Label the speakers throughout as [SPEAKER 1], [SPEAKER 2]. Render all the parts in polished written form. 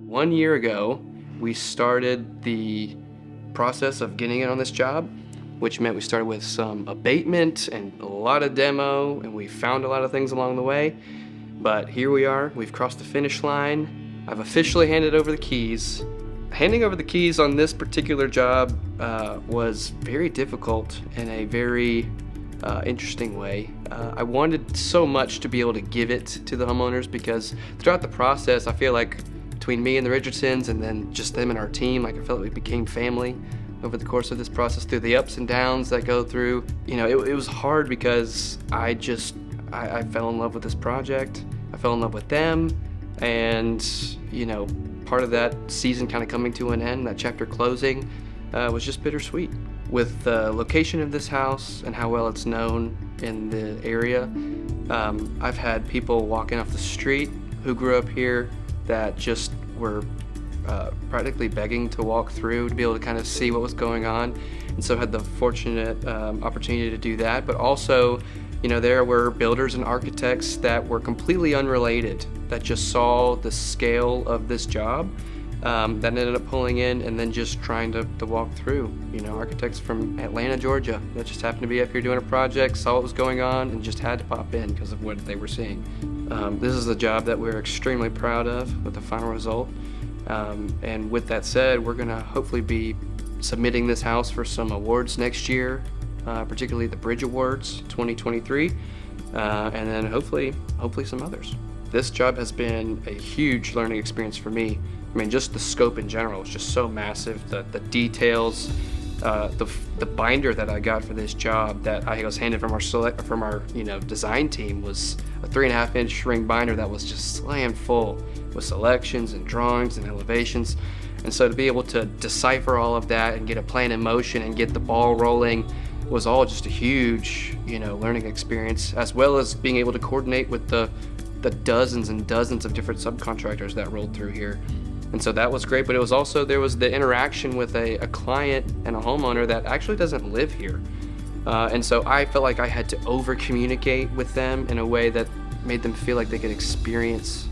[SPEAKER 1] 1 year ago, we started the process of getting it on this job, which meant we started with some abatement and a lot of demo, and we found a lot of things along the way. But here we are, we've crossed the finish line. I've officially handed over the keys. Handing over the keys on this particular job was very difficult in a very interesting way. I wanted so much to be able to give it to the homeowners because throughout the process, I feel like between me and the Richardsons and then just them and our team, like I felt like we became family over the course of this process through the ups and downs that go through. You know, it was hard because I fell in love with this project. I fell in love with them, and you know, part of that season kind of coming to an end, that chapter closing, was just bittersweet. With the location of this house and how well it's known in the area, I've had people walking off the street who grew up here that just were practically begging to walk through to be able to kind of see what was going on, and so had the fortunate opportunity to do that. But also, you know, there were builders and architects that were completely unrelated that just saw the scale of this job, that ended up pulling in and then just trying to walk through. You know, architects from Atlanta, Georgia that just happened to be up here doing a project, saw what was going on, and just had to pop in because of what they were seeing. This is a job that we're extremely proud of with the final result. And with that said, we're gonna hopefully be submitting this house for some awards next year, particularly the Bridge Awards 2023, and then hopefully some others. This job has been a huge learning experience for me. I mean, just the scope in general is just so massive. The details, the binder that I got for this job that I was handed from our design team was a 3.5-inch ring binder that was just slammed full with selections and drawings and elevations. And so to be able to decipher all of that and get a plan in motion and get the ball rolling was all just a huge, learning experience, as well as being able to coordinate with the dozens and dozens of different subcontractors that rolled through here. And so that was great, but it was also, there was the interaction with a client and a homeowner that actually doesn't live here. And so I felt like I had to over-communicate with them in a way that made them feel like they could experience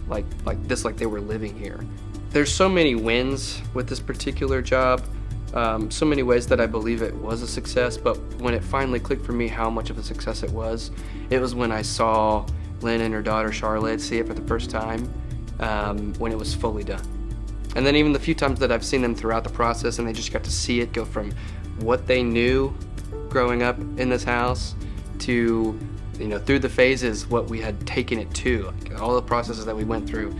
[SPEAKER 1] like they were living here. There's so many wins with this particular job, so many ways that I believe it was a success, but when it finally clicked for me how much of a success it was when I saw Lynn and her daughter Charlotte see it for the first time, when it was fully done. And then even the few times that I've seen them throughout the process and they just got to see it go from what they knew growing up in this house to, through the phases, what we had taken it to, like all the processes that we went through.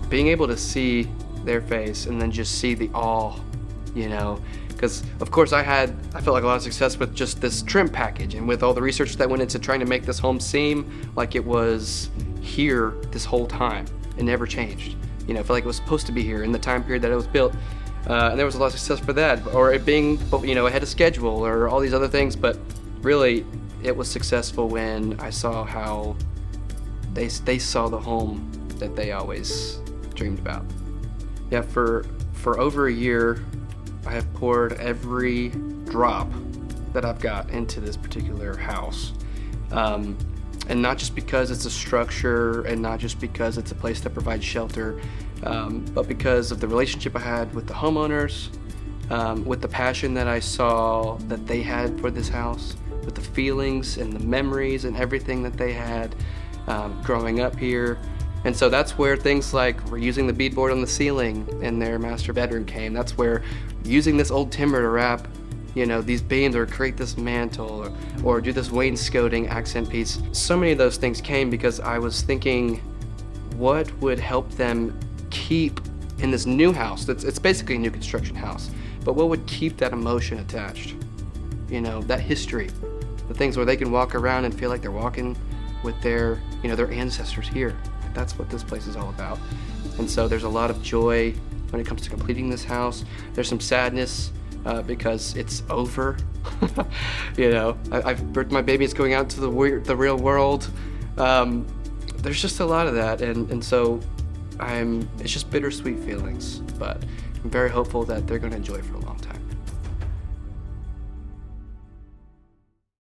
[SPEAKER 1] Being able to see their face and then just see the awe, because of course I felt like a lot of success with just this trim package and with all the research that went into trying to make this home seem like it was here this whole time. It never changed. I felt like it was supposed to be here in the time period that it was built. And there was a lot of success for that, or it being, ahead of schedule or all these other things, but really it was successful when I saw how they saw the home that they always dreamed about. Yeah, for over a year, I have poured every drop that I've got into this particular house. And not just because it's a structure and not just because it's a place that provides shelter, but because of the relationship I had with the homeowners, with the passion that I saw that they had for this house, with the feelings and the memories and everything that they had growing up here. And so that's where things like reusing the beadboard on the ceiling in their master bedroom came. That's where using this old timber to wrap these beams or create this mantle or do this wainscoting accent piece. So many of those things came because I was thinking what would help them keep in this new house. It's basically a new construction house, but what would keep that emotion attached? That history, the things where they can walk around and feel like they're walking with their ancestors here. That's what this place is all about. And so there's a lot of joy when it comes to completing this house. There's some sadness because it's over. I've birthed my baby, it's going out to the real world. There's just a lot of that, and so it's just bittersweet feelings, but I'm very hopeful that they're going to enjoy it for a long time.